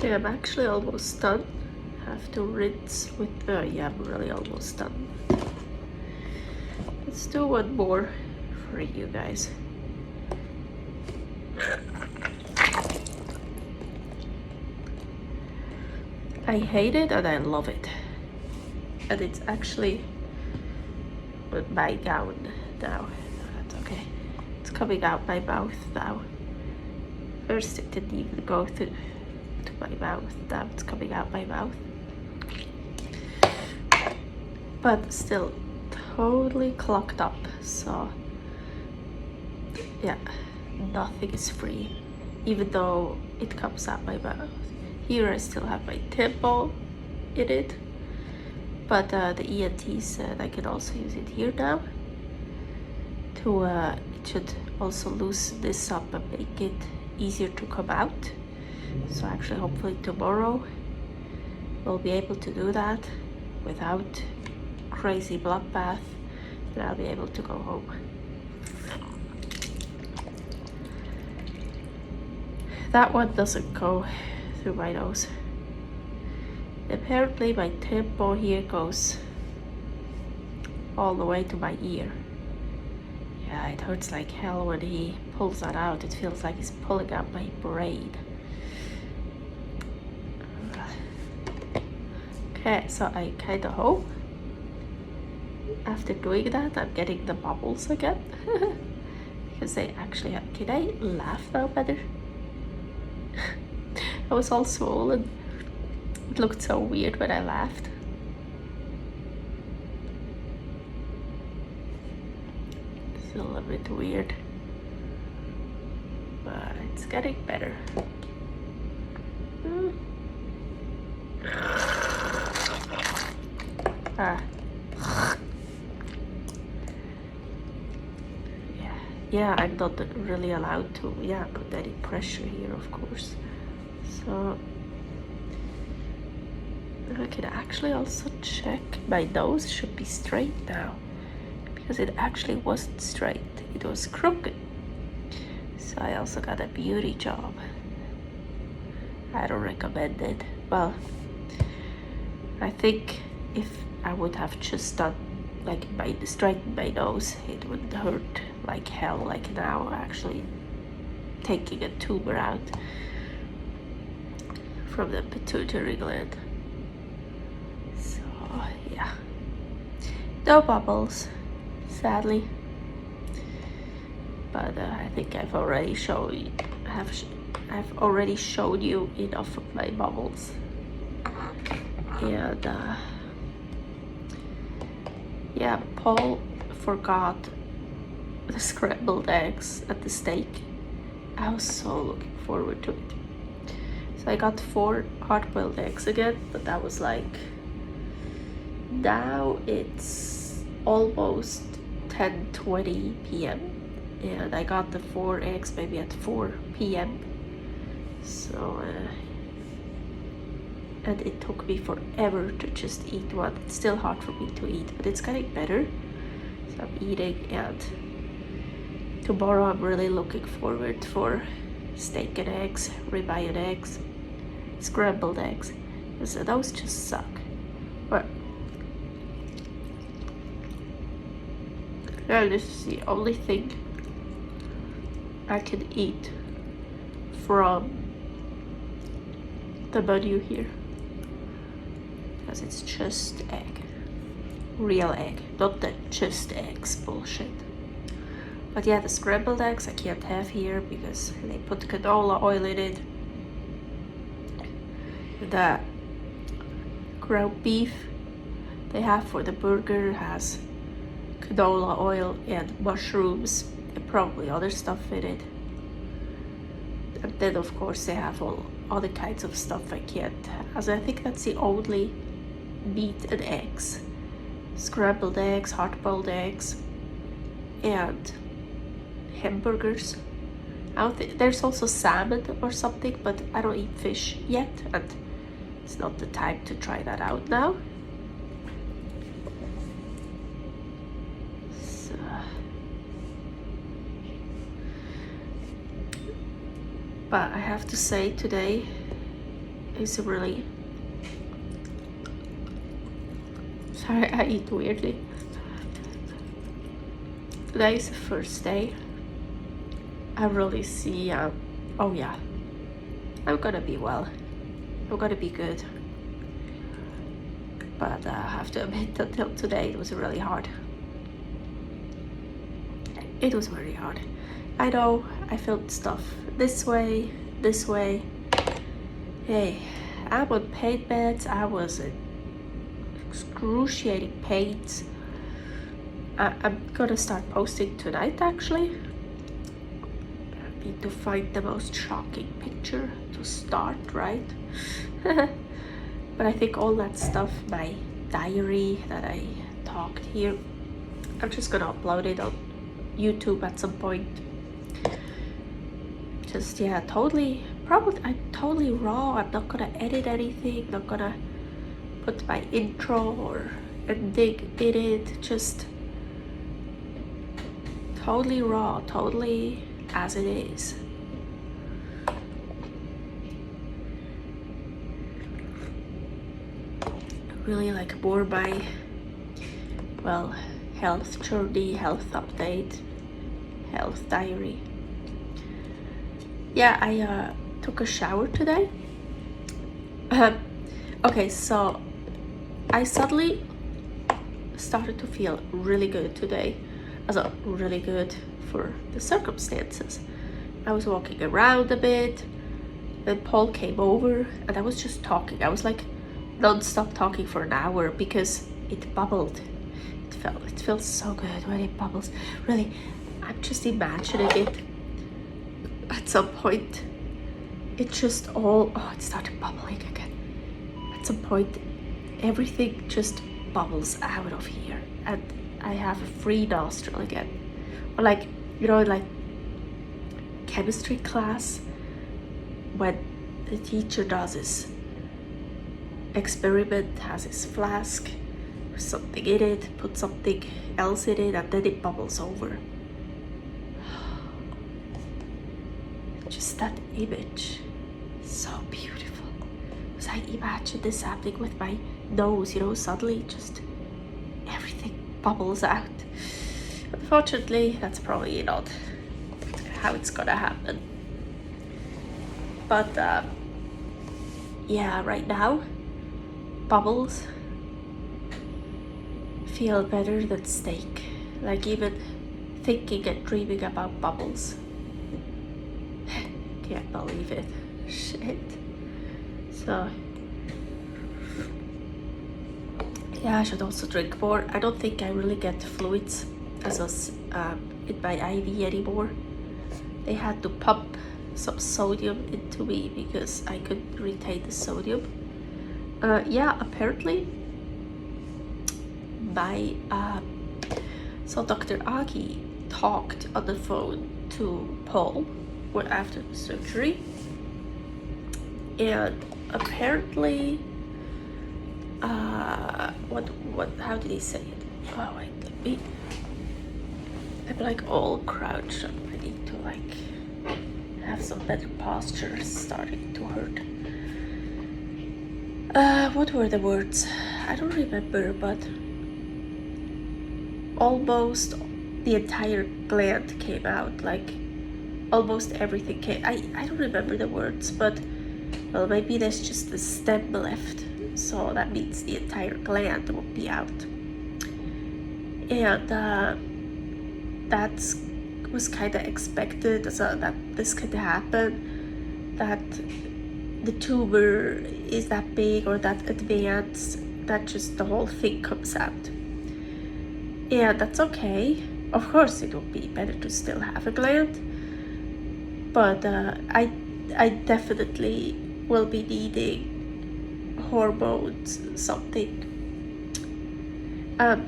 Okay, I'm actually almost done. Have to rinse with yeah, I'm really almost done. Let's do one more for you guys. I hate it and I love it. And it's actually with my gown now. That's okay. It's coming out my mouth now. First it didn't even go to my mouth. Now it's coming out my mouth. But still totally clogged up. So yeah, nothing is free. Even though it comes out my mouth. Here I still have my temple in it. But the ENT said I can also use it here now. It should also loosen this up and make it easier to come out. So actually hopefully tomorrow we'll be able to do that without crazy bloodbath, and I'll be able to go home. That one doesn't go through my nose. Apparently my tempo here goes all the way to my ear. Yeah, it hurts like hell when he pulls that out. It feels like he's pulling out my brain. Okay, so I kind of hope after doing that I'm getting the bubbles again. Because they actually have... Can I laugh now better? I was all swollen. It looked so weird when I laughed. Still a bit weird. But it's getting better. Yeah, I'm not really allowed to, put any pressure here, of course. So I can actually also check. My nose should be straight now, because it actually wasn't straight, it was crooked. So I also got a beauty job. I don't recommend it. Well, I think if I would have just done like straightened my nose, it wouldn't hurt like hell like now actually taking a tumor out from the pituitary gland. So yeah, no bubbles, sadly, but I think I've already showed you enough of my bubbles. And yeah, Paul forgot the scrambled eggs at the steak. I was so looking forward to it. So I got 4 hard-boiled eggs again, but that was like, now it's almost 10:20 p.m. and I got the 4 eggs maybe at 4 p.m. So and it took me forever to just eat one. It's still hard for me to eat, but it's getting better. So I'm eating, and tomorrow I'm really looking forward for steak and eggs, ribeye and eggs, scrambled eggs, because those just suck. But yeah, this is the only thing I can eat from the menu here, because it's just egg, real egg, not the just eggs bullshit. But yeah, the scrambled eggs I can't have here because they put canola oil in it. The ground beef they have for the burger has canola oil and mushrooms and probably other stuff in it. And then of course they have all other kinds of stuff I can't have. As I think that's the only meat and eggs. Scrambled eggs, hard-boiled eggs, and hamburgers. I don't think there's also salmon or something, but I don't eat fish yet, and it's not the time to try that out now. So, but I have to say today is really... Sorry, I eat weirdly. Today is the first day I really see, oh yeah, I'm gonna be well. I'm gonna be good. But I have to admit, until today, it was really hard. It was very hard. I know I felt stuff this way. Hey, I'm on pain meds. I was in excruciating pains. I'm gonna start posting tonight, actually. I need to find the most shocking picture to start, right? But I think all that stuff, my diary that I talked here, I'm just gonna upload it on YouTube at some point. Just, yeah, totally, probably, I'm totally raw. I'm not gonna edit anything, not gonna put my intro or ending in it, just totally raw, totally as it is. Really like more my, well, health journey, health update, health diary. Yeah, I took a shower today. Okay, so I suddenly started to feel really good today. Also, really good for the circumstances. I was walking around a bit, then Paul came over and I was just talking. I was like non-stop talking for an hour because it bubbled. It feels so good when it bubbles. Really, I'm just imagining it. At some point, it just all, oh, it started bubbling again. At some point, everything just bubbles out of here and I have a free nostril again. Or like, you know, like chemistry class, when the teacher does his experiment, has his flask, something in it, put something else in it, and then it bubbles over. Just that image, so beautiful. Because I imagine this happening with my nose, you know, suddenly just everything bubbles out. Unfortunately, that's probably not how it's gonna happen. But yeah, right now, bubbles feel better than steak. Like even thinking and dreaming about bubbles. Can't believe it. Shit. So yeah, I should also drink more. I don't think I really get fluids as in my IV anymore. They had to pump some sodium into me because I couldn't retain the sodium. Yeah, apparently my so Dr. Agi talked on the phone to Paul after the surgery, and apparently how did he say it? Oh wait, I'm like all crouched up. I need to like have some better posture. It's starting to hurt. What were the words? I don't remember, but almost the entire gland came out, like almost everything came. I don't remember the words, but well, maybe there's just the stem left, so that means the entire gland will be out. And that was kind of expected, so that this could happen, that the tumor is that big or that advanced, that just the whole thing comes out. And that's okay. Of course it would be better to still have a gland, but I definitely will be needing hormones, something.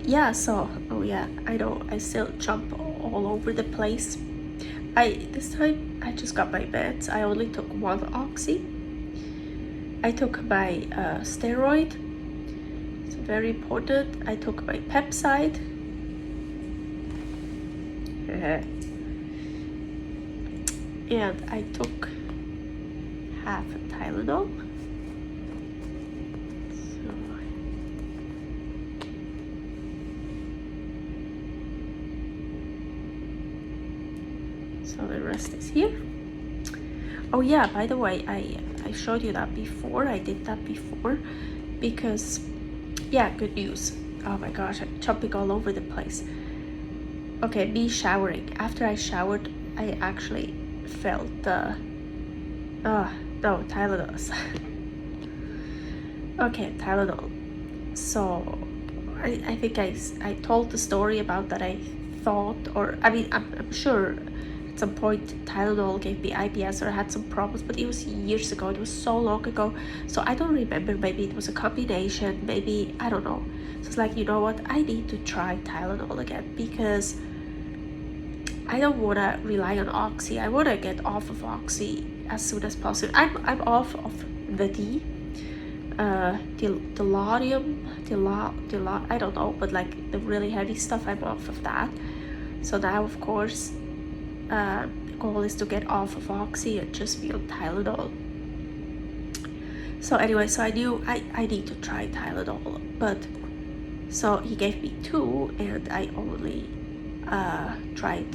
Yeah, so, oh yeah, I know I still jump all over the place. This time I just got my meds. I only took one oxy. I took my steroid. It's very important. I took my pepside. And I took half a Tylenol. So the rest is here. Oh yeah, by the way, I showed you that before. I did that before because, yeah, good news. Oh my gosh, I'm jumping all over the place. Okay, me showering. After I showered, I actually felt the no, Tylenol. Okay, Tylenol. So I think I told the story about that. I thought, or I mean, I'm sure at some point Tylenol gave me IBS or I had some problems, but it was years ago. It was so long ago, so I don't remember. Maybe it was a combination, maybe, I don't know. So it's like, you know what, I need to try Tylenol again because I don't want to rely on Oxy. I want to get off of Oxy as soon as possible. I'm off of the Delirium, I don't know, but like the really heavy stuff, I'm off of that. So now, of course, the goal is to get off of Oxy and just be on Tylenol. So anyway, so I knew I need to try Tylenol, but so he gave me 2 and I only tried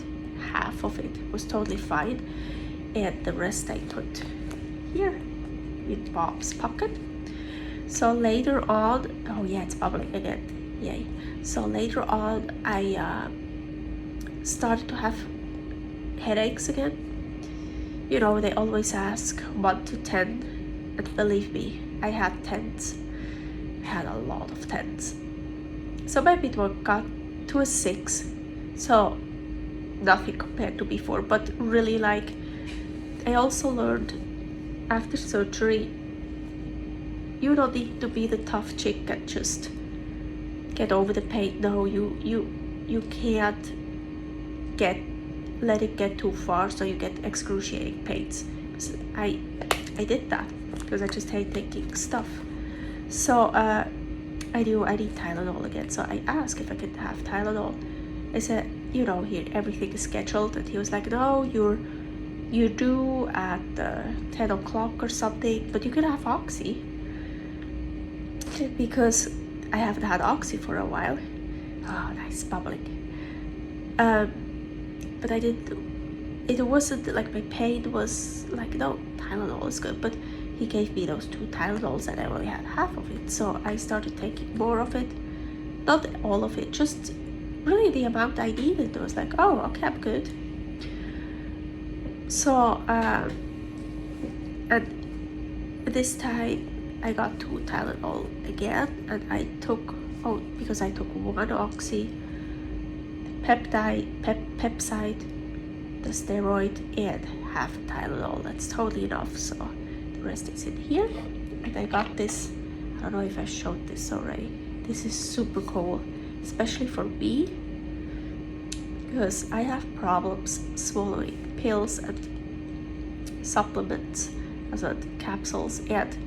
half of it. It was totally fine, and the rest I put here in Bob's pocket. So later on, oh yeah, it's bubbling again, yay. So later on, I started to have headaches again. You know, they always ask 1 to 10, and believe me, I had 10s. I had a lot of 10s. So maybe it got to a 6. So nothing compared to before, but really, like, I also learned after surgery, you don't need to be the tough chick and just get over the pain. No, you can't let it get too far so you get excruciating pains. I did that because I just hate taking stuff. So I knew I need Tylenol again, so I asked if I could have Tylenol. I said, you know, here everything is scheduled, and he was like, no, you're due at 10 o'clock or something, but you can have Oxy, because I haven't had Oxy for a while. Oh, nice, bubbling. But I didn't, it wasn't like my pain was like, no, Tylenol is good, but he gave me those 2 Tylenols and I only had half of it, so I started taking more of it. Not all of it, just really the amount I needed. It was like, oh, okay, I'm good. So and this time I got 2 Tylenol again, and I took, because I took 1 Oxy, pepside, the steroid, and half a Tylenol. That's totally enough. So the rest is in here. And I got this, I don't know if I showed this already. This is super cool, especially for me, because I have problems swallowing pills and supplements, also capsules, and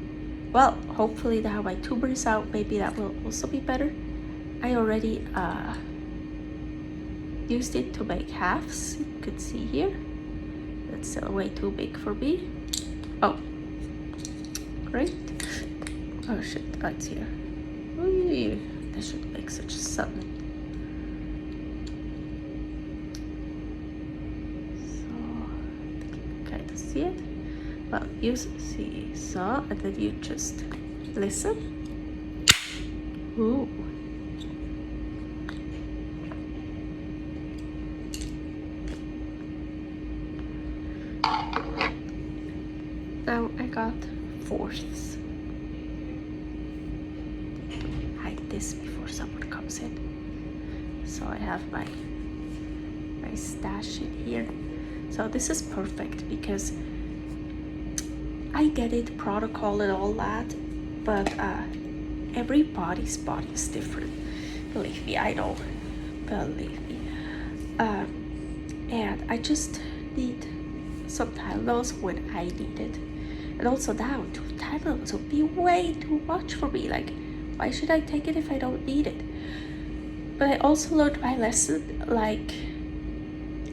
well, hopefully now my tumor is out, maybe that will also be better. I already used it to make halves. You could see here. That's still way too big for me. Oh, great. Oh shit, that's here. Ooh, that should make such a sudden. So, you can kind of see it. Well, you see, so, and then you just listen. Ooh. Now I got 4ths. Hide this before someone comes in. So I have my stash in here. So this is perfect because I get it, protocol and all that, but everybody's body is different. Believe me, I know. Believe me. And I just need some Tylenols when I need it. And also now, 2 Tylenols would be way too much for me. Like, why should I take it if I don't need it? But I also learned my lesson. Like,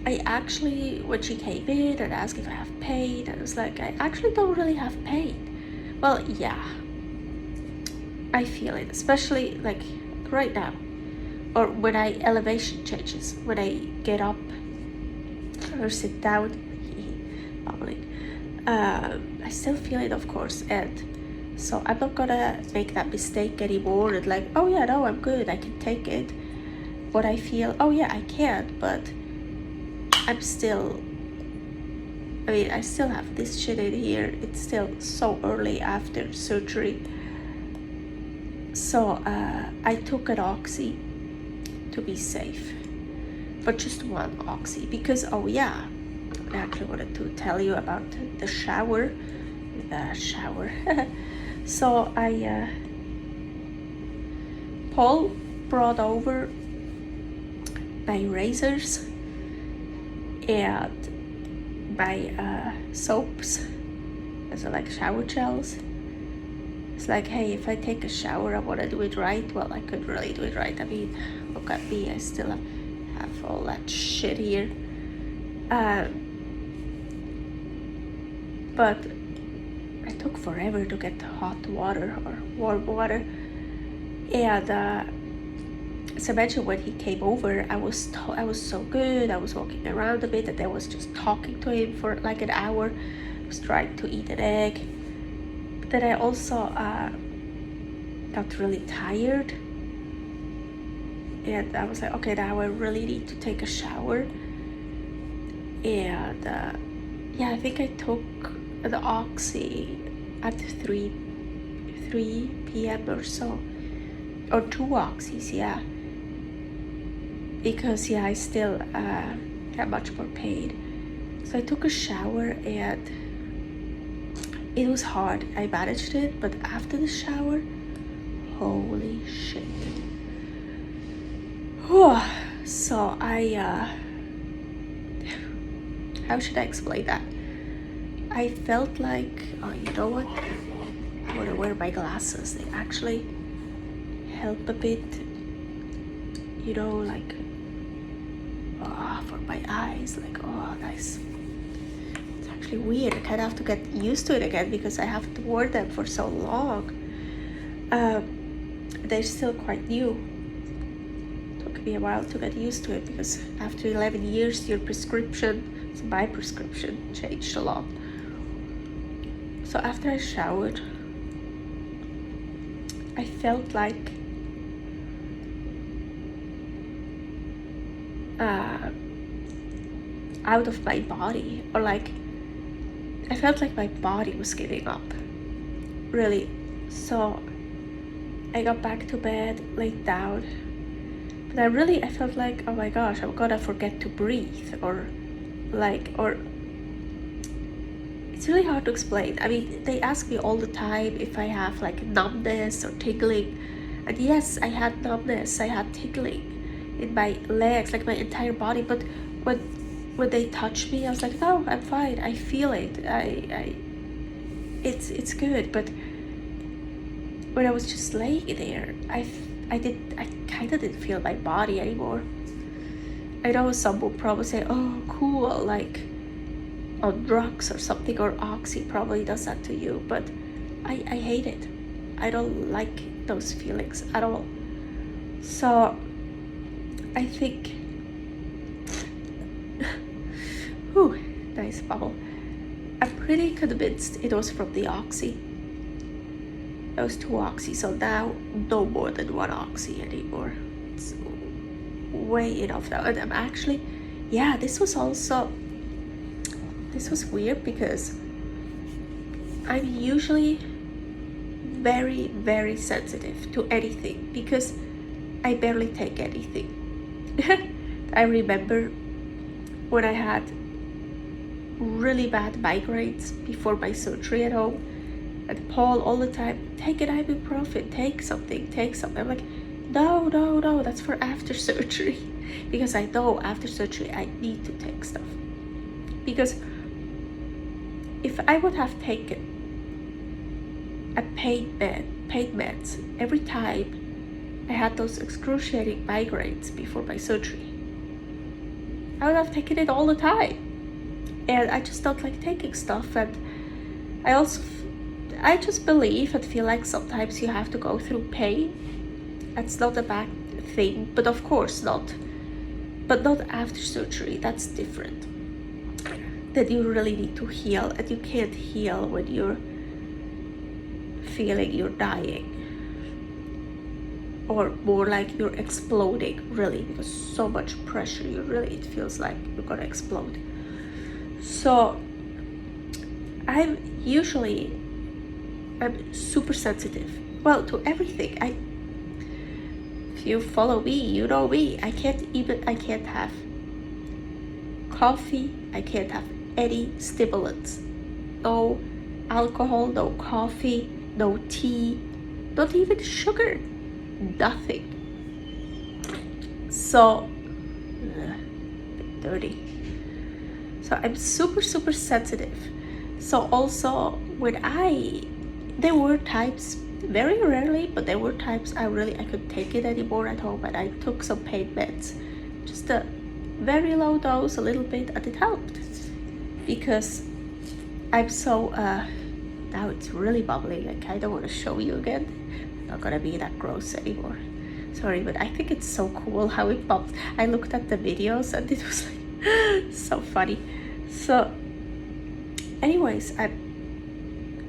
I actually, when she came in and asked if I have pain, I was like, I actually don't really have pain. Well, yeah, I feel it, especially like right now, or when elevation changes, when I get up or sit down, bubbling. I still feel it, of course, and so I'm not gonna make that mistake anymore and like, oh yeah, no, I'm good, I can take it. What I feel, oh yeah, I can, but I still have this shit in here. It's still so early after surgery. So I took an oxy to be safe, but just one oxy because, oh yeah, I actually wanted to tell you about the shower. So Paul brought over my razors and my soaps, so like shower gels. It's like, hey, if I take a shower, I want to do it right. Well, I could really do it right. I mean, look at me, I still have all that shit here. But it took forever to get hot water or warm water. And so imagine when he came over, I was so good. I was walking around a bit and I was just talking to him for like an hour. I was trying to eat an egg. But then I also got really tired. And I was like, okay, now I really need to take a shower. And yeah, I think I took the oxy at 3 p.m. or so. Or 2 oxys, yeah. Because yeah, I still got much more pain. So I took a shower and it was hard. I managed it, but after the shower, holy shit. So I how should I explain that? I felt like, oh, you know what? I want to wear my glasses. They actually help a bit, you know, like for my eyes, like, oh, nice. It's actually weird. I kind of have to get used to it again because I haven't worn them for so long. They're still quite new. It took me a while to get used to it because after 11 years, your prescription, so my prescription changed a lot. So after I showered, I felt like out of my body, or like I felt like my body was giving up, really. So I got back to bed, laid down, but I felt like, oh my gosh, I'm gonna forget to breathe, or it's really hard to explain. I mean, they ask me all the time if I have like numbness or tingling, and yes, I had numbness, I had tingling in my legs, like my entire body, but when they touch me, I was like, no, I'm fine, I feel it, it's good. But when I was just laying there, I kind of didn't feel my body anymore. I know some will probably say, oh cool, like on drugs or something, or oxy probably does that to you, but I hate it. I don't like those feelings at all. So I think whew, nice bubble. I'm pretty convinced it was from the oxy. It was 2 oxy, so now no more than 1 oxy anymore. It's way enough now. And I'm actually, yeah, this was weird because I'm usually very, very sensitive to anything because I barely take anything. I remember when I had really bad migraines before my surgery at home, and Paul all the time, take an ibuprofen, take something. I'm like, no, that's for after surgery. Because I know after surgery I need to take stuff. Because if I would have taken a pain meds every time I had those excruciating migraines before my surgery, I would have taken it all the time. And I just don't like taking stuff. And I just believe and feel like sometimes you have to go through pain. That's not a bad thing, but of course not. But not after surgery, that's different. that you really need to heal, and you can't heal when you're feeling you're dying, or more like you're exploding, really, because so much pressure, it feels like you're gonna explode. So I'm super sensitive, well, to everything. If you follow me, you know me. I can't have coffee, I can't have any stimulants, no alcohol, no coffee, no tea, not even sugar, nothing. So dirty. So I'm super sensitive. So also when there were times, very rarely, but there were times I couldn't take it anymore at home, and I took some pain meds, just a very low dose, a little bit, and it helped, because I'm so now it's really bubbling. I kind of want to show you again. I'm not gonna be that gross anymore, sorry, but I think it's so cool how it popped. I looked at the videos and it was like so funny. So anyways,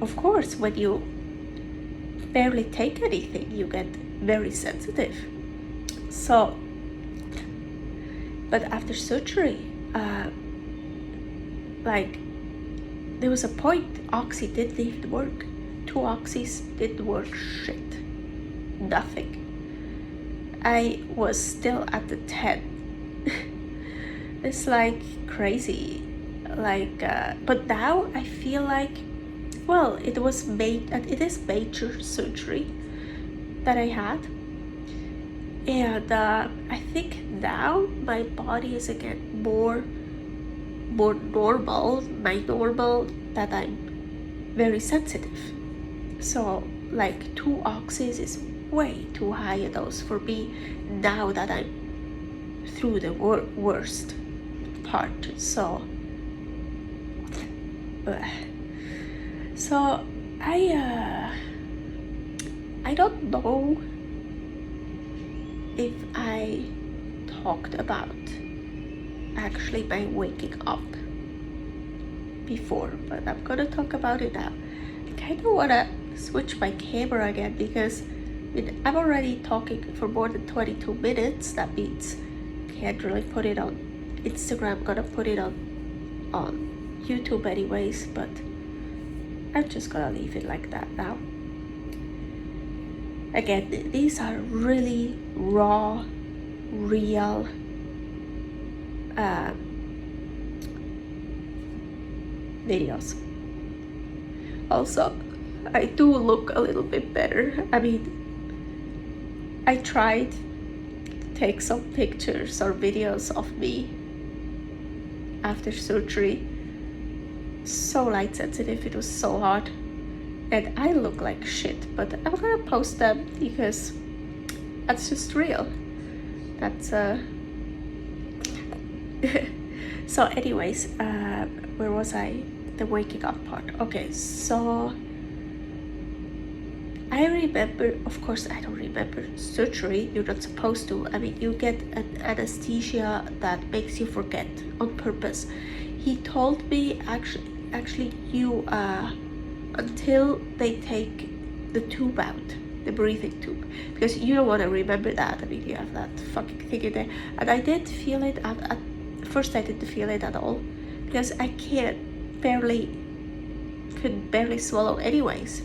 of course, when you barely take anything, you get very sensitive. So, but after surgery, like, there was a point, oxy didn't even work. 2 oxys didn't work shit. Nothing. I was still at the 10. It's like crazy. Like, but now I feel like, well, it is major surgery that I had. And I think now my body is again more normal, my normal, that I'm very sensitive. So like 2 oxys is way too high a dose for me now that I'm through the worst part. So I don't know if I talked about actually my waking up before, but I'm gonna talk about it now. I kind of want to switch my camera again, because I'm already talking for more than 22 minutes. That means can't really put it on Instagram. I'm gonna put it on YouTube anyways, but I'm just gonna leave it like that now. Again, these are really raw, real videos. Also, I do look a little bit better. I mean, I tried to take some pictures or videos of me after surgery. So light sensitive, it was so hot, and I look like shit, but I'm gonna post them because that's just real. That's so anyways, where was I? The waking up part. Okay, so I remember, of course I don't remember surgery, you're not supposed to. I mean, you get an anesthesia that makes you forget on purpose. He told me actually you until they take the tube out, the breathing tube, because you don't want to remember that. I mean, you have that fucking thing in there, and I did feel it at first. I didn't feel it at all, because I could barely swallow anyways.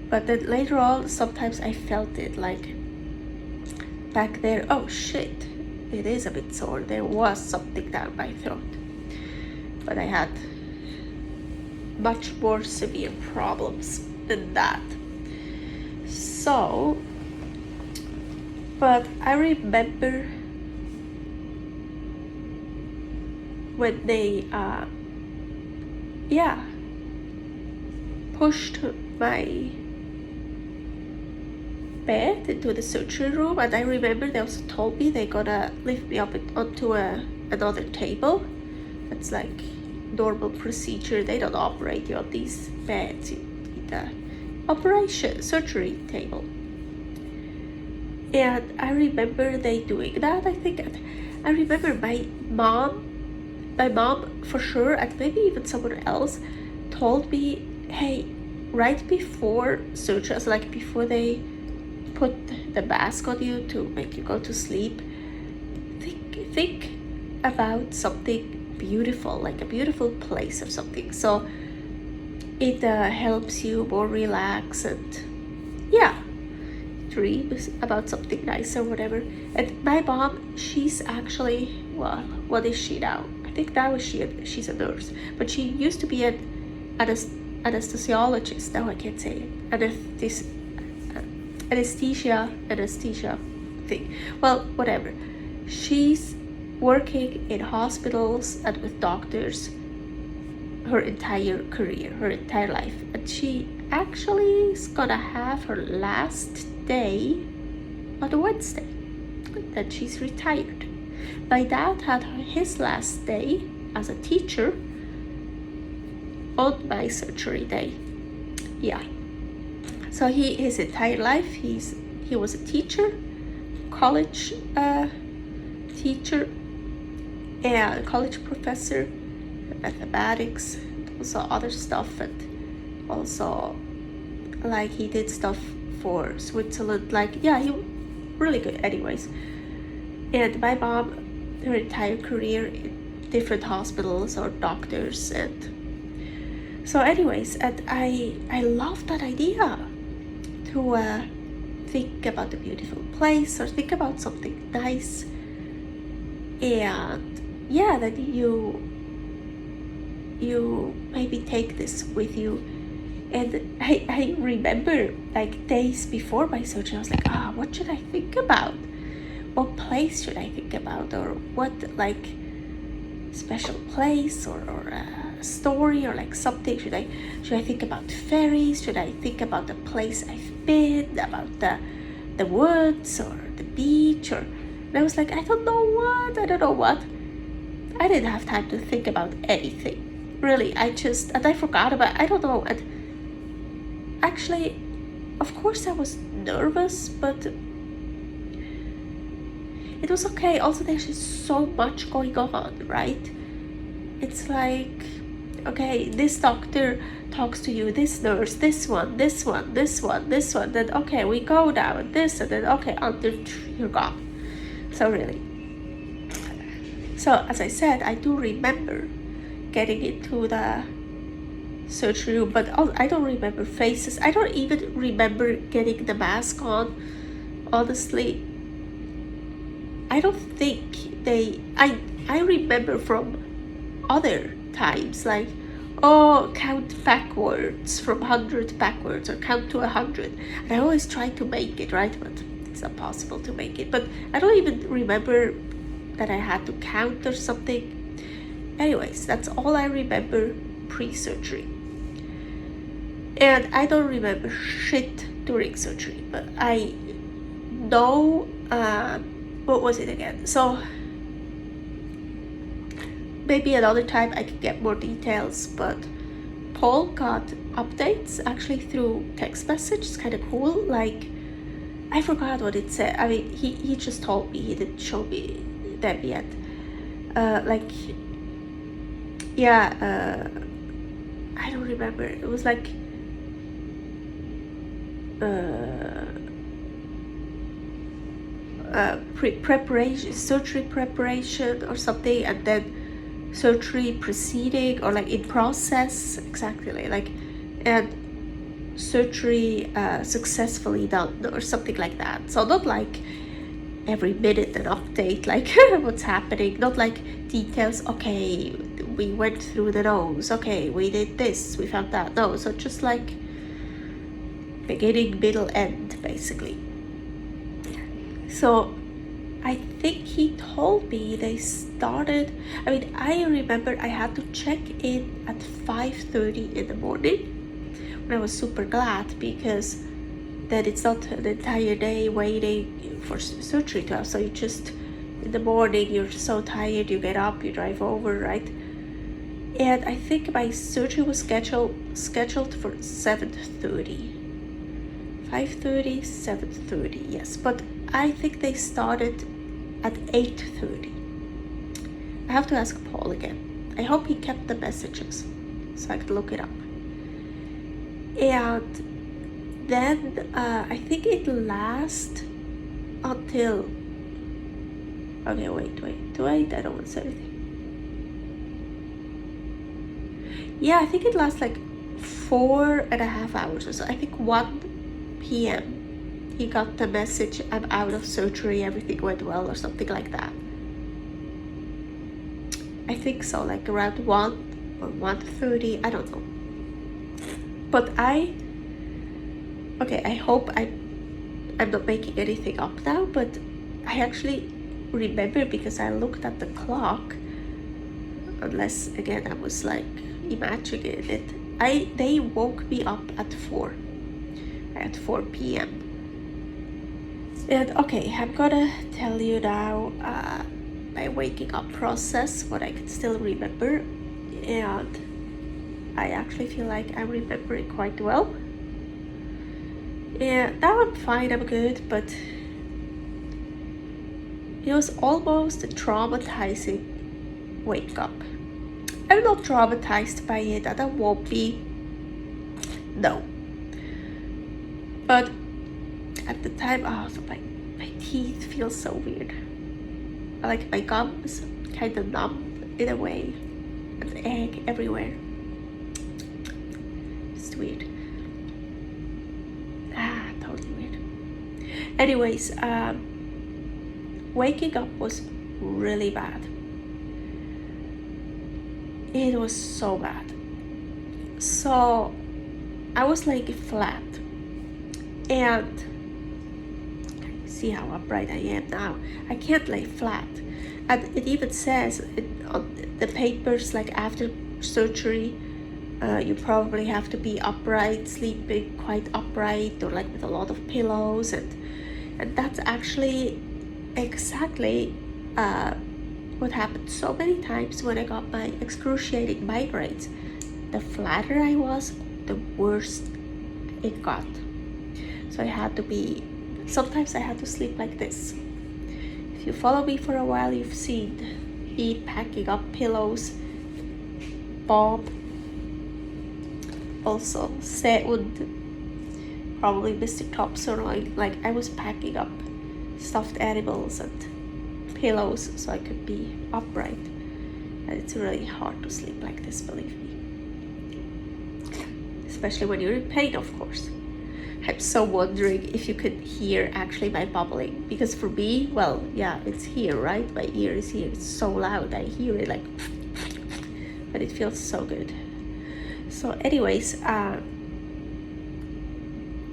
But then later on, sometimes I felt it, like back there. Oh shit, it is a bit sore. There was something down my throat. But I had much more severe problems than that. So, but I remember when they pushed my bed into the surgery room, and I remember they also told me they're gonna lift me up onto another table. That's like normal procedure. They don't operate you on these beds. You need a surgery table. And I remember they doing that. I remember my mom my mom for sure, and maybe even someone else, told me, hey, right before surgery, so like before they put the mask on you to make you go to sleep, think about something beautiful, like a beautiful place or something. So it helps you more relax and yeah, dream about something nice or whatever. And my mom, she's actually, well, what is she now? I think now she's a nurse, but she used to be an anesthesiologist. Now I can't say it. Anesthesia thing. Well, whatever. She's working in hospitals and with doctors her entire career, her entire life, and she actually is gonna have her last day on a Wednesday. Then she's retired. My dad had his last day as a teacher on my surgery day. Yeah. So his entire life he was a teacher, college teacher, and college professor, mathematics, and also other stuff, and also like he did stuff for Switzerland. Like yeah, he really good. Anyways, and my mom, her entire career in different hospitals or doctors, and so anyways, and I love that idea to think about a beautiful place or think about something nice, and yeah, that you maybe take this with you. And I remember like days before my surgery, I was like, what should I think about? What place should I think about? Or what like special place or a story or like something? Should I think about fairies? Should I think about the place I've been, about the woods or the beach? Or and I was like, I don't know what. I didn't have time to think about anything. Really, and I forgot about, I don't know. And actually, of course I was nervous, but it was okay. Also, there's just so much going on, right? It's like, okay, this doctor talks to you, this nurse, this one, then okay, we go now, and this, and then okay, until you're gone. So really. So as I said, I do remember getting into the surgery room, but I don't remember faces. I don't even remember getting the mask on, honestly. I don't think I remember from other times, like, count backwards from 100 backwards, or count to 100. And I always try to make it, right? But it's not possible to make it. But I don't even remember that I had to count or something. Anyways, that's all I remember pre-surgery. And I don't remember shit during surgery, but I know, what was it again? So maybe another time I could get more details, but Paul got updates actually through text message. It's kind of cool. Like, I forgot what it said. I mean, he just told me, he didn't show me them yet. I don't remember. It was like preparation, surgery preparation or something, and then surgery proceeding, or like in process, exactly, like, and surgery successfully done or something like that. So not like every minute an update, like what's happening, not like details, okay, we went through the nose, okay, we did this, we found that. No, so just like beginning, middle, end, basically. So I think he told me they started, I mean, I remember I had to check in at 5:30 in the morning, and I was super glad, because then it's not an entire day waiting for surgery to have. So you just, in the morning, you're so tired, you get up, you drive over, right? And I think my surgery was scheduled for 7:30. 5:30, 7:30, yes. But I think they started at 8:30. I have to ask Paul again. I hope he kept the messages so I could look it up. And then I think it lasts until, okay, wait, I don't want to say anything. Yeah, I think it lasts like 4.5 hours or so. I think 1 p.m. he got the message, I'm out of surgery, everything went well, or something like that. I think so, like around 1 or 1:30, I don't know. But I hope I'm not making anything up now, but I actually remember because I looked at the clock, unless again I was like imagining it. They woke me up at 4 p.m. And okay, I'm gonna tell you now my waking up process, what I can still remember, and I actually feel like I remember it quite well. And now I'm fine, I'm good, but it was almost a traumatizing wake up. I'm not traumatized by it, and I won't be, no. But at the time, so my teeth feel so weird. Like my gums kind of numb in a way, and egg everywhere. It's weird. Totally weird. Anyways, waking up was really bad. It was so bad. So I was laying flat, and see how upright I am now. I can't lay flat, and it even says on the papers, like after surgery, you probably have to be upright, sleeping quite upright, or like with a lot of pillows, and that's actually exactly what happened so many times when I got my excruciating migraines. The flatter I was, the worse it got. So sometimes I had to sleep like this. If you follow me for a while, you've seen me packing up pillows. Bob also said, probably Mr. Thompson, like I was packing up stuffed animals and pillows so I could be upright. And it's really hard to sleep like this, believe me. Especially when you're in pain, of course. I'm so wondering if you could hear actually my bubbling, because for me, well, yeah, it's here, right? My ear is here. It's so loud. I hear it like, but it feels so good. So anyways,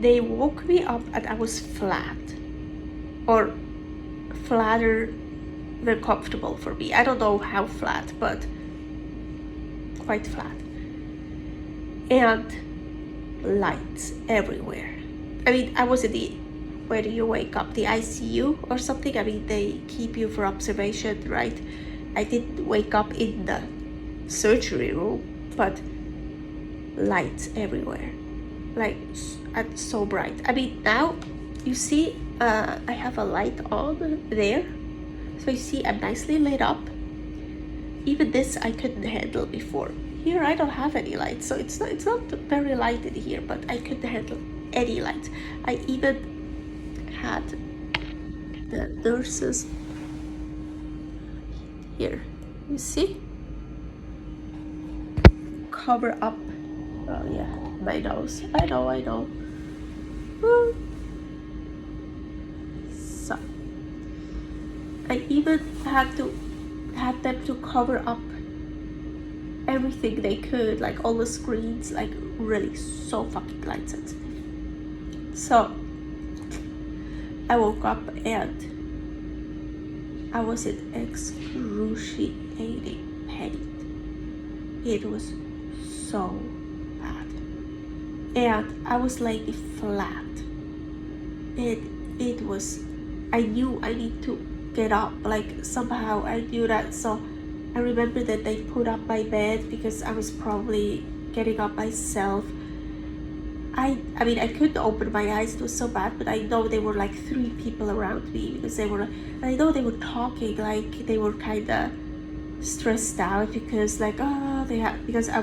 they woke me up and I was flat, or flatter than comfortable for me. I don't know how flat, but quite flat. And lights everywhere. I mean, I was in the, where do you wake up? The ICU or something? I mean, they keep you for observation, right? I didn't wake up in the surgery room, but lights everywhere. Like, and so bright. I mean, now, you see, I have a light on there. So you see, I'm nicely lit up. Even this I couldn't handle before. Here I don't have any lights, so it's not very light in here, but I couldn't handle any lights. I even had the nurses here, you see, cover up, oh yeah, my nose. I know. So I even had them to cover up everything they could, like all the screens, like really so fucking light sensitive. So I woke up and I was in excruciating pain. It was so bad. And I was laying flat. It was, I knew I need to get up, like somehow I knew that. So I remember that they put up my bed because I was probably getting up myself. I mean, I couldn't open my eyes, it was so bad, but I know there were like 3 people around me because I know they were talking, like they were kind of stressed out because like, oh, because I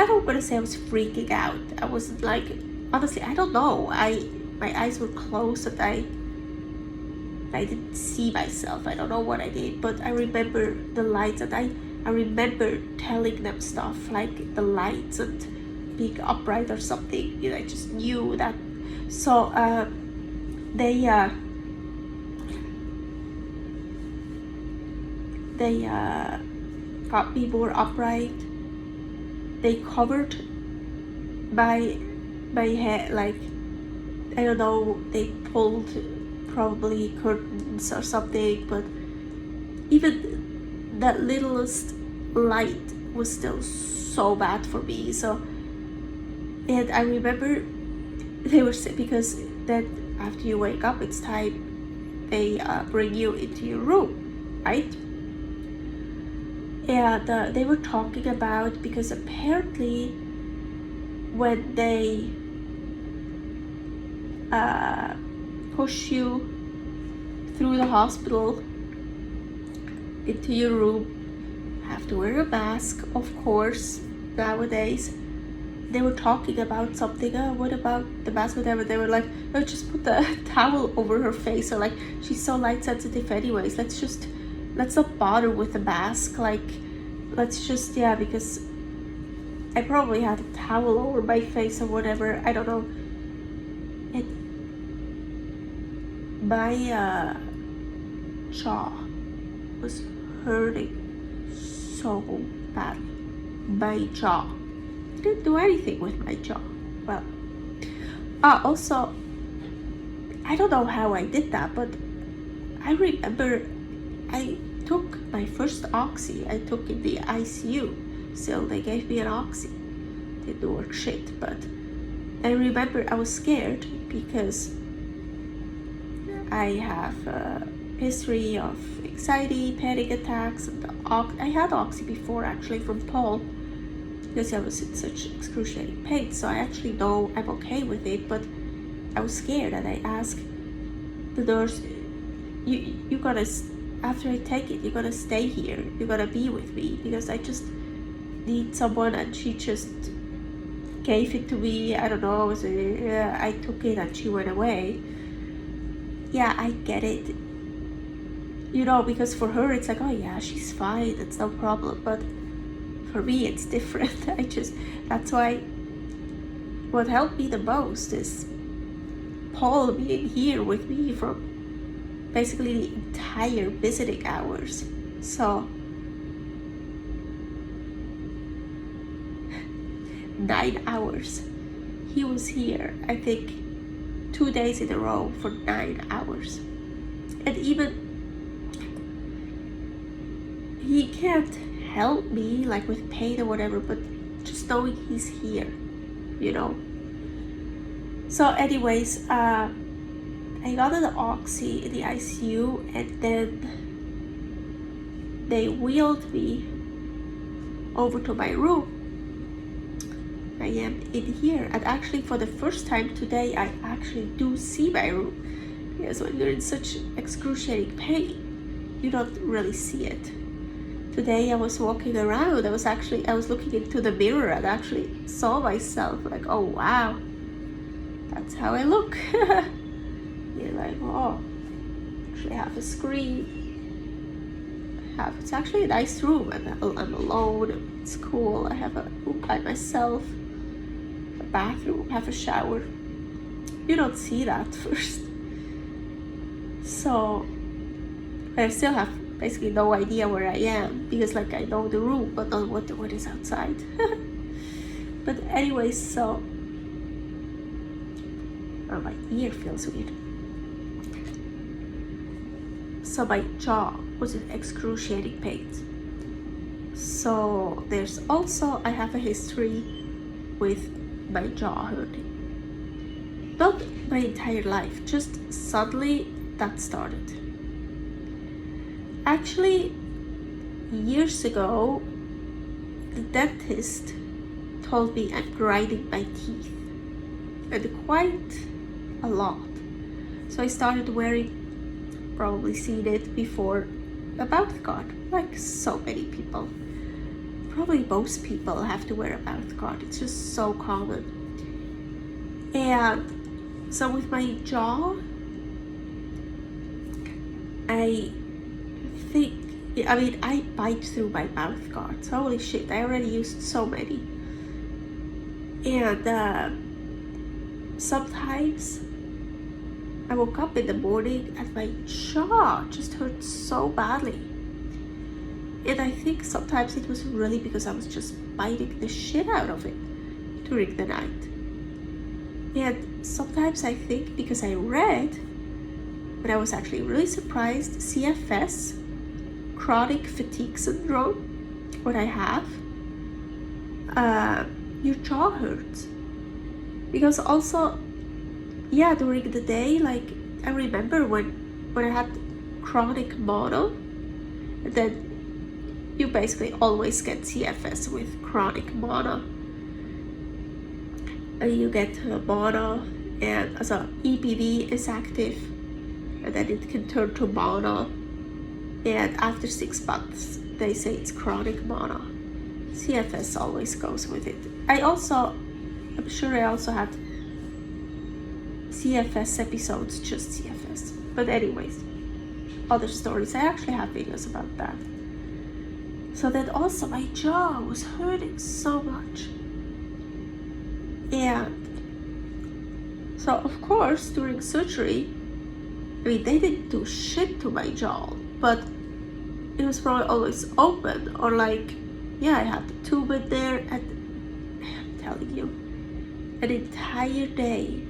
don't want to say I was freaking out. I was like, honestly, I don't know. My eyes were closed and I didn't see myself. I don't know what I did, but I remember the lights, and I remember telling them stuff like the lights and being upright or something. I just knew that. So they got me more upright. They covered my head, like, I don't know, they pulled probably curtains or something, but even that littlest light was still so bad for me. So, and I remember they were sick because then after you wake up, it's time they bring you into your room, right? And they were talking about, because apparently when they push you through the hospital into your room, have to wear a mask, of course, nowadays. They were talking about something, what about the mask, whatever. They were like, no, just put the towel over her face, or like, she's so light sensitive anyways, let's not bother with the mask, like, let's just, yeah, because I probably had a towel over my face or whatever, I don't know. My jaw was hurting so badly. My jaw. I didn't do anything with my jaw. Well, also, I don't know how I did that, but I remember I took my first oxy. I took in the ICU. Still, they gave me an oxy. Didn't work shit, but I remember I was scared because I have a history of anxiety, panic attacks, and I had oxy before, actually, from Paul, because I was in such excruciating pain. So I actually know I'm okay with it, but I was scared, and I asked the nurse, you gotta, after I take it, you gotta stay here, you gotta be with me, because I just need someone. And she just gave it to me. I don't know, I took it and she went away. Yeah, I get it, because for her it's like, oh yeah, she's fine, it's no problem, but for me it's different. That's why what helped me the most is Paul being here with me for basically the entire visiting hours. So 9 hours he was here, I think 2 days in a row for 9 hours. And even he can't help me like with pain or whatever, but just knowing he's here, So anyways, I got an oxy in the ICU, and then they wheeled me over to my room. I am in here, and actually for the first time today I actually do see my room, because when you're in such excruciating pain you don't really see it. Today I was walking around, I was looking into the mirror and actually saw myself, like, oh wow, that's how I look. You're like, oh, actually I have a screen, it's actually a nice room, and I'm alone, it's cool. I have a room by myself, bathroom, have a shower. You don't see that first. So I still have basically no idea where I am, because like I know the room but not what is outside. But anyways, so my ear feels weird. So my jaw was in excruciating pain. So there's also, I have a history with my jaw hurting. Not my entire life, just suddenly that started. Actually, years ago, the dentist told me I'm grinding my teeth, and quite a lot. So I started wearing probably seen it before, a mouth guard, like so many people. Probably most people have to wear a mouth guard. It's just so common. And so with my jaw, I bite through my mouth guards. Holy shit, I already used so many. And sometimes I woke up in the morning and my jaw just hurt so badly. And I think sometimes it was really because I was just biting the shit out of it during the night. And sometimes I think because I read, but I was actually really surprised, CFS, chronic fatigue syndrome, what I have, your jaw hurts. Because also, yeah, during the day, like I remember when I had chronic mono, and then you basically always get CFS with chronic mono. And you get mono, and so EPV is active, and then it can turn to mono. And after 6 months, they say it's chronic mono. CFS always goes with it. I'm sure I also had CFS episodes, just CFS. But anyways, other stories. I actually have videos about that. So then also my jaw was hurting so much. And so of course during surgery, they didn't do shit to my jaw, but it was probably always open, or like, yeah, I had the tube in there, and I'm telling you, an entire day,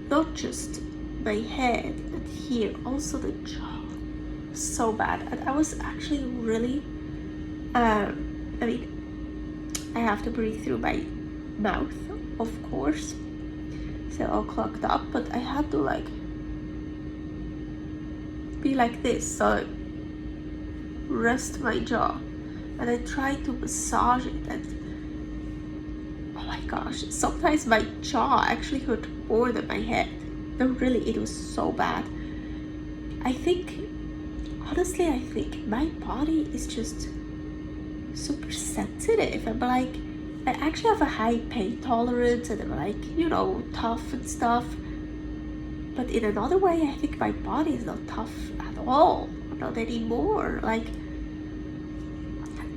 not just my head and here, also the jaw, so bad. And I was actually really, I have to breathe through my mouth, of course, so all clogged up, but I had to like be like this, so rest my jaw, and I tried to massage it, and oh my gosh, sometimes my jaw actually hurt more than my head. No, really, it was so bad. Honestly, I think my body is just super sensitive. I'm like, I actually have a high pain tolerance, and I'm like, tough and stuff. But in another way, I think my body is not tough at all, not anymore. Like,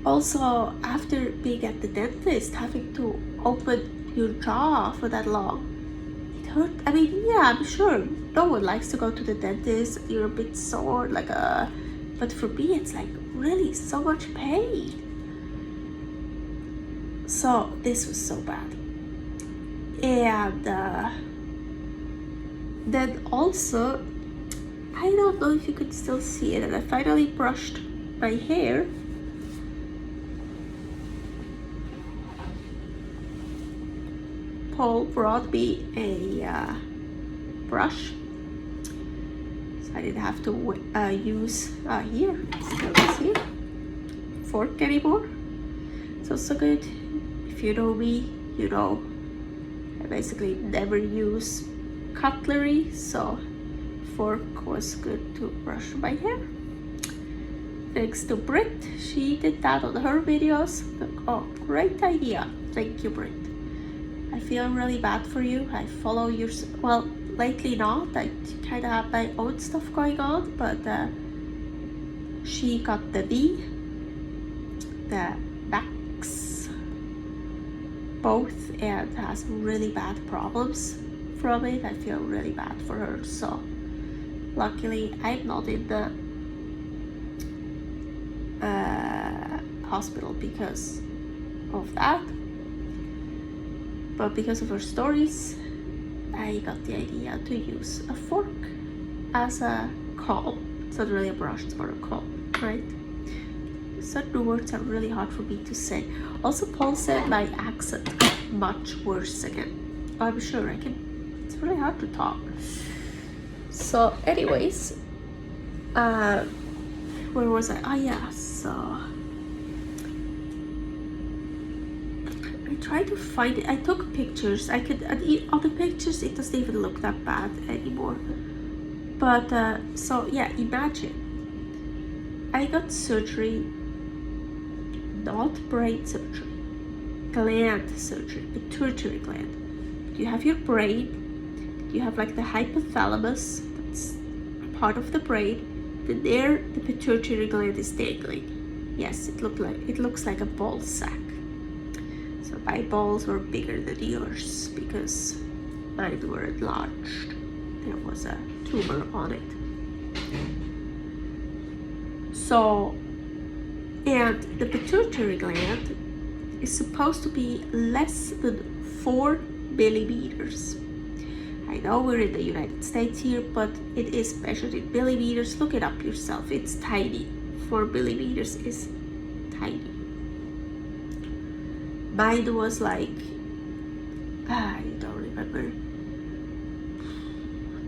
also after being at the dentist, having to open your jaw for that long, it hurt. I'm sure no one likes to go to the dentist. You're a bit sore, but for me, it's like really so much pain. So this was so bad. And then also, I don't know if you could still see it, and I finally brushed my hair. Paul brought me a brush, so I didn't have to use here, still is here, fork anymore. It's also good. If you know me, you know I basically never use cutlery, so fork was good to brush my hair. Thanks to Brit, she did that on her videos. Oh, great idea. Thank you, Brit. I feel really bad for you. I follow your, well, lately not. I kind of have my own stuff going on, but she got the V, the backs, both, and has really bad problems from it. I feel really bad for her. So luckily I'm not in the hospital because of that, but because of her stories, I got the idea to use a fork as a comb. It's not really a brush, it's more a comb, right? Certain words are really hard for me to say. Also, Paul said my accent got much worse again. I'm sure it's really hard to talk. So anyways, where was I? Oh yeah, so I tried to find it. I took pictures. On the pictures it doesn't even look that bad anymore. But so yeah, imagine I got surgery, not brain surgery, gland surgery, pituitary gland. You have your brain, you have like the hypothalamus, that's part of the brain, then there the pituitary gland is dangling. Yes, it looks like a ball sack. So my balls were bigger than yours because mine were enlarged. There was a tumor on it. So, and the pituitary gland is supposed to be less than 4 millimeters. I know we're in the United States here, but it is measured in millimeters. Look it up yourself. It's tiny. 4 millimeters is tiny. Mine was like, I don't remember,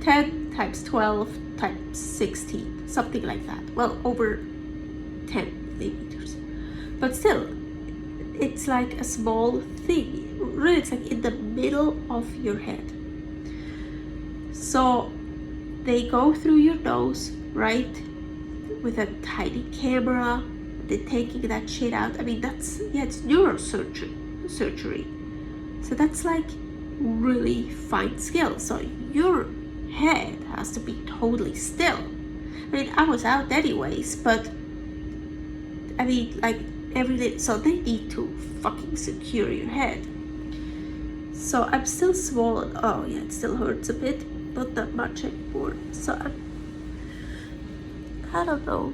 10 times 12 times 16, something like that. Well, over 10 millimeters. But still, it's like a small thing. Really, it's like in the middle of your head. So they go through your nose, right, with a tiny camera. They're taking that shit out. I mean, that's, yeah, it's neurosurgery. So that's like really fine skill. So your head has to be totally still. I mean, I was out anyways, but I mean, like everything. So they need to fucking secure your head. So I'm still swollen. Oh yeah, it still hurts a bit, not that much anymore. So I don't know.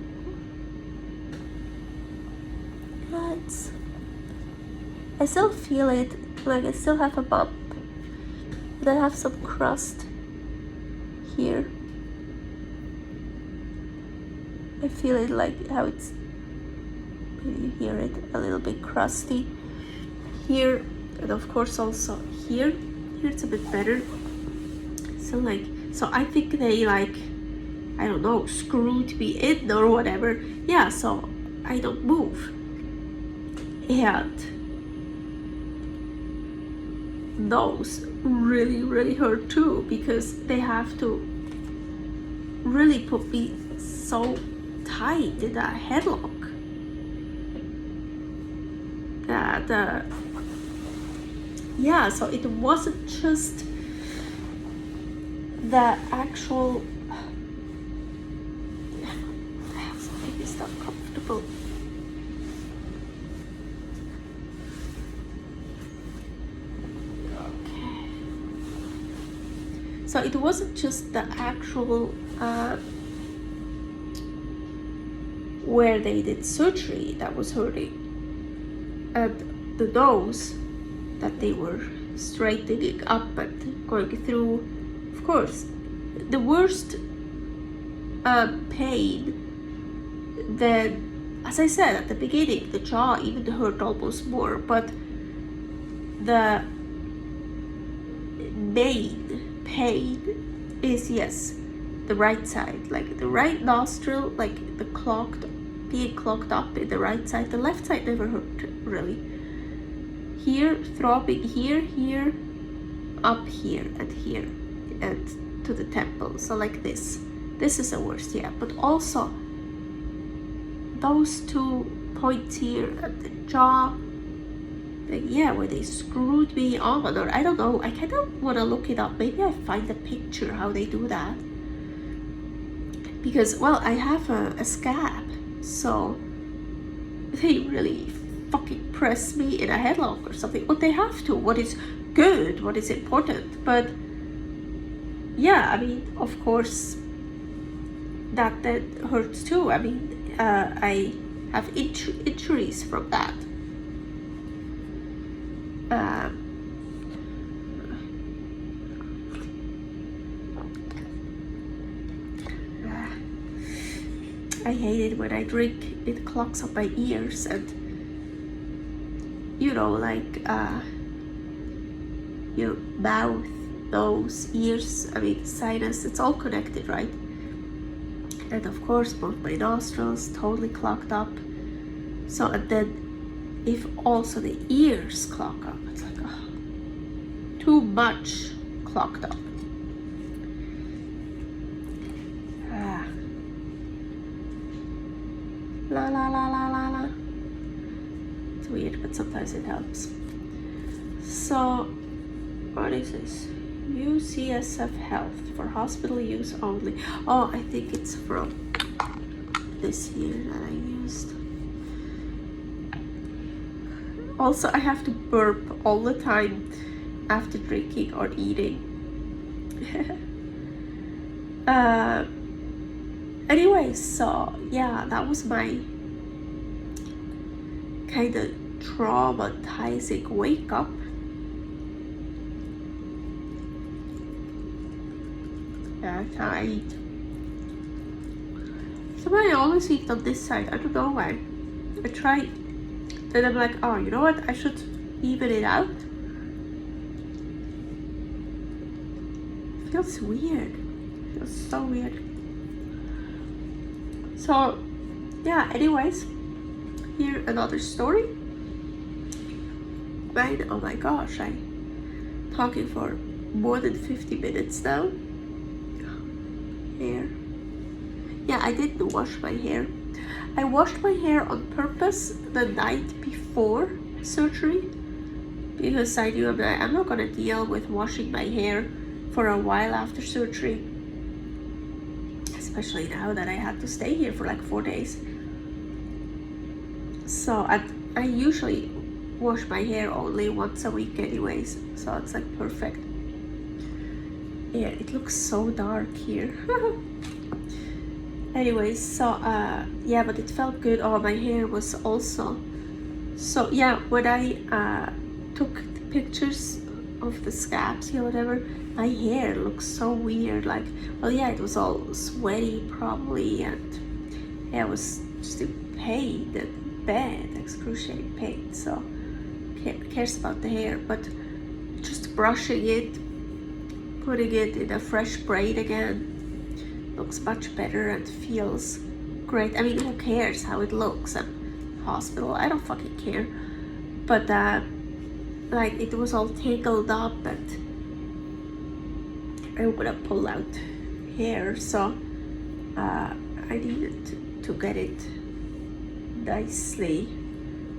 I still feel it, like I still have a bump. Then I have some crust here. I feel it like how it's, you hear it, a little bit crusty here, and of course also here. Here it's a bit better. So like, so I think they like, I don't know, screwed me in or whatever. Yeah, so I don't move. And those really hurt too, because they have to really put me so tight in that headlock that yeah, so it wasn't just the actual, maybe it's not comfortable. So it wasn't just the actual where they did surgery that was hurting, and the nose that they were straightening up and going through. Of course, the worst pain, then, as I said at the beginning, the jaw even hurt almost more, but the main pain is, yes, the right side, like the right nostril, like the being clogged up in the right side. The left side never hurt really. Here, throbbing here, up here, and to the temple. So like this is the worst, yeah. But also those 2 points here at the jaw, like, yeah, where they screwed me on, or I don't know, I kind of want to look it up. Maybe I find a picture how they do that, because, well, I have a scab, so they really fucking press me in a headlock or something. What they have to, what is good, what is important. But yeah, I mean, of course that hurts too. I mean, I have injuries from that. I hate it when I drink, it clogs up my ears, and you know, like your mouth, nose, ears, I mean sinus, it's all connected, right? And of course both my nostrils totally clogged up. So, and then if also the ears clog up, it's like, oh, too much clogged up. but sometimes it helps. So, what is this? UCSF Health for hospital use only. Oh, I think it's from this here that I used. Also, I have to burp all the time after drinking or eating. Anyway, so yeah, that was my kind of traumatizing wake up. Yeah, I eat. Somebody always eat on this side. I don't know why. I try. Then I'm like, oh, you know what? I should even it out. Feels weird. Feels so weird. So, yeah. Anyways, here another story. Mine. Oh my gosh, I'm talking for more than 50 minutes now. Hair. Yeah, I didn't wash my hair. I washed my hair on purpose the night before surgery because I knew I'm not gonna deal with washing my hair for a while after surgery, especially now that I had to stay here for like 4 days. So I usually wash my hair only once a week anyways, so it's like perfect. Yeah, it looks so dark here. Anyways, so yeah, but it felt good. Oh, my hair was also so yeah, when I took the pictures of the scabs or whatever, my hair looks so weird. Like, well, yeah, it was all sweaty probably, and yeah, it was just in pain and bad, excruciating pain. So who cares about the hair? But just brushing it, putting it in a fresh braid again, looks much better and feels great. I mean, who cares how it looks at hospital? I don't fucking care. But like, it was all tangled up and I would have pulled out hair, so I needed to get it nicely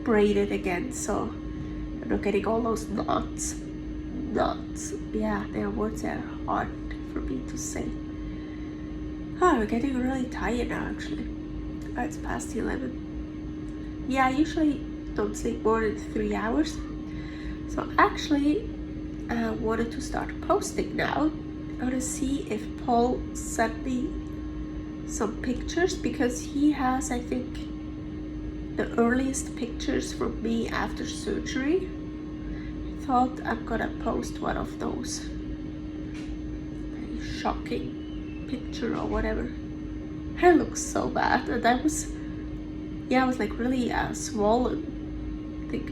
braided again, so I'm not getting all those knots. Yeah, their words are hard for me to say. Oh, I'm getting really tired now, actually. Oh, it's past 11. Yeah, I usually don't sleep more than 3 hours. So actually, I wanted to start posting now. I want to see if Paul sent me some pictures, because he has, I think, the earliest pictures from me after surgery. I thought I'm gonna post one of those. Very shocking picture or whatever. Hair looks so bad, and I was like really swollen. I think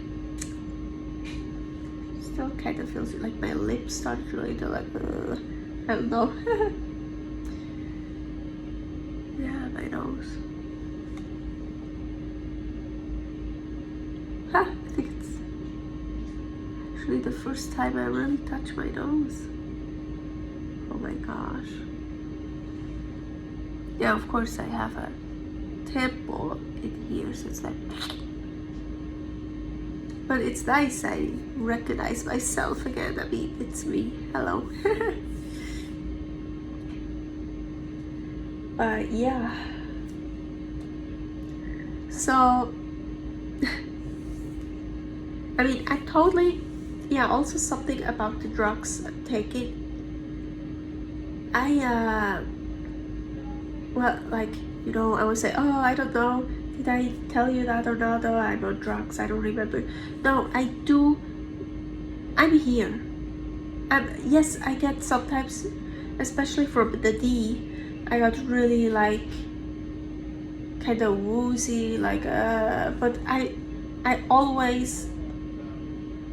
still kind of feels like my lips started really to like I don't know. Yeah, my nose. I think it's actually the first time I really touch my nose. Oh my gosh. Yeah, of course I have a temple in here, so it's like, but it's nice. I recognize myself again. I mean, it's me. Hello. Yeah. So, I mean, I totally, yeah, also something about the drugs I'm taking. Well, like, you know, I would say, oh, I don't know, did I tell you that or not? Oh, I'm on drugs, I don't remember. No, I do, I'm here. Yes, I get sometimes, especially from the D, I got really like, kind of woozy, like, but I always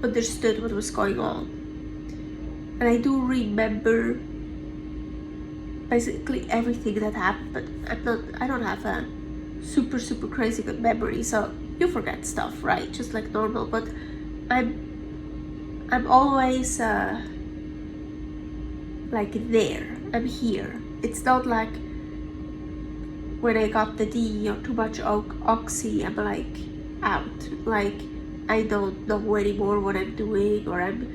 understood what was going on. And I do remember basically everything that happened, but I don't have a super crazy good memory, so you forget stuff, right? Just like normal, but I'm always like there, I'm here. It's not like when I got the D or too much oxy, I'm like out. Like I don't know anymore what I'm doing, or I'm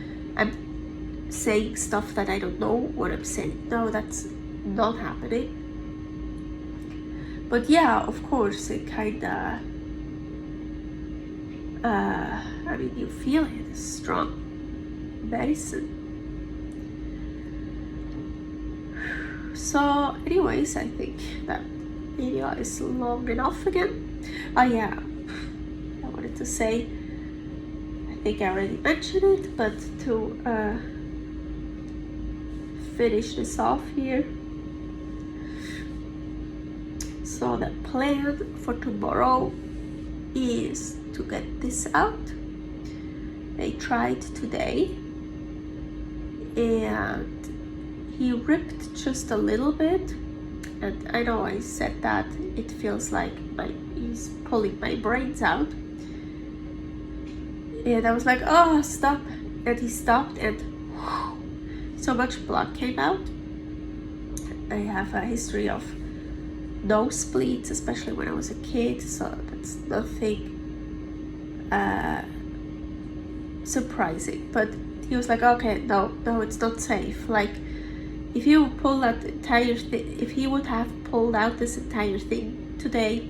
saying stuff that I don't know what I'm saying. No, that's not happening. But yeah, of course, it kinda, I mean, you feel it, it's strong medicine. So anyways, I think that video is long enough again. Oh yeah, I wanted to say, I think I already mentioned it, but to finish this off here. So the plan for tomorrow is to get this out. They tried today and he ripped just a little bit, and I know I said that it feels like he's pulling my brains out, and I was like, oh, stop, and he stopped, and so much blood came out. I have a history of nosebleeds, especially when I was a kid, so that's nothing surprising. But he was like, okay, no, it's not safe. Like, if you pull that entire thing, if he would have pulled out this entire thing today,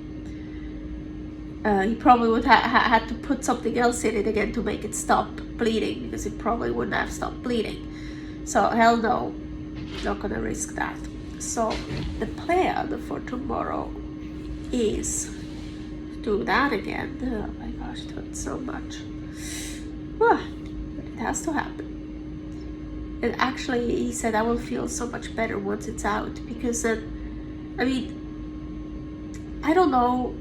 he probably would had to put something else in it again to make it stop bleeding, because it probably wouldn't have stopped bleeding. So hell no, not gonna risk that. So the plan for tomorrow is to do that again. Oh my gosh, it hurts so much. But it has to happen. And actually, he said I will feel so much better once it's out, because then, I mean, I don't know.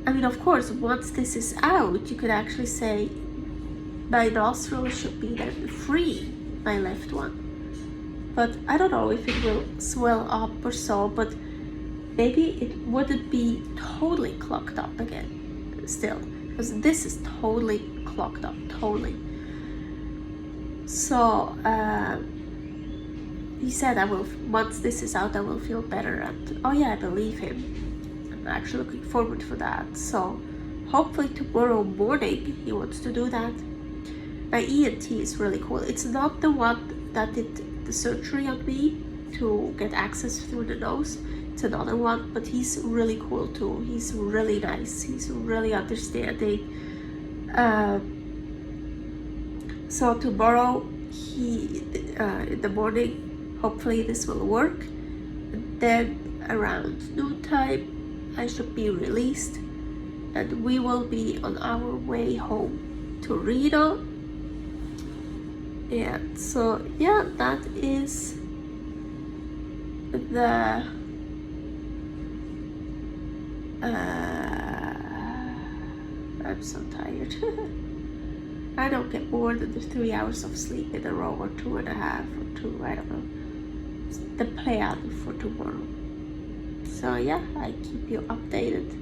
I mean, of course, once this is out, you could actually say my nostril should be then free, my left one. But I don't know if it will swell up or so, but maybe it wouldn't be totally clogged up again still, because this is totally clogged up, totally. So he said once this is out, I will feel better, and oh yeah, I believe him. I'm actually looking forward for that. So hopefully tomorrow morning he wants to do that. My ENT is really cool. It's not the one that did the surgery on me to get access through the nose. It's another one, but he's really cool too. He's really nice. He's really understanding. So tomorrow, in the morning, hopefully this will work. And then around noontime, I should be released, and we will be on our way home to Reno. And so yeah, that is the I'm so tired. I don't get more than the 3 hours of sleep in a row, or 2.5 or 2, I don't know. It's the plan for tomorrow. So yeah, I keep you updated.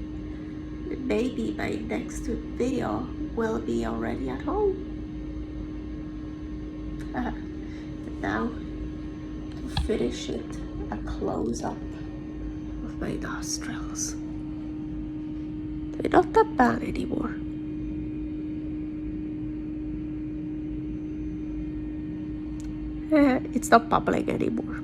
Maybe my next video will be already at home. And now, to finish it, a close-up of my nostrils. They're not that bad anymore. It's not bubbling anymore.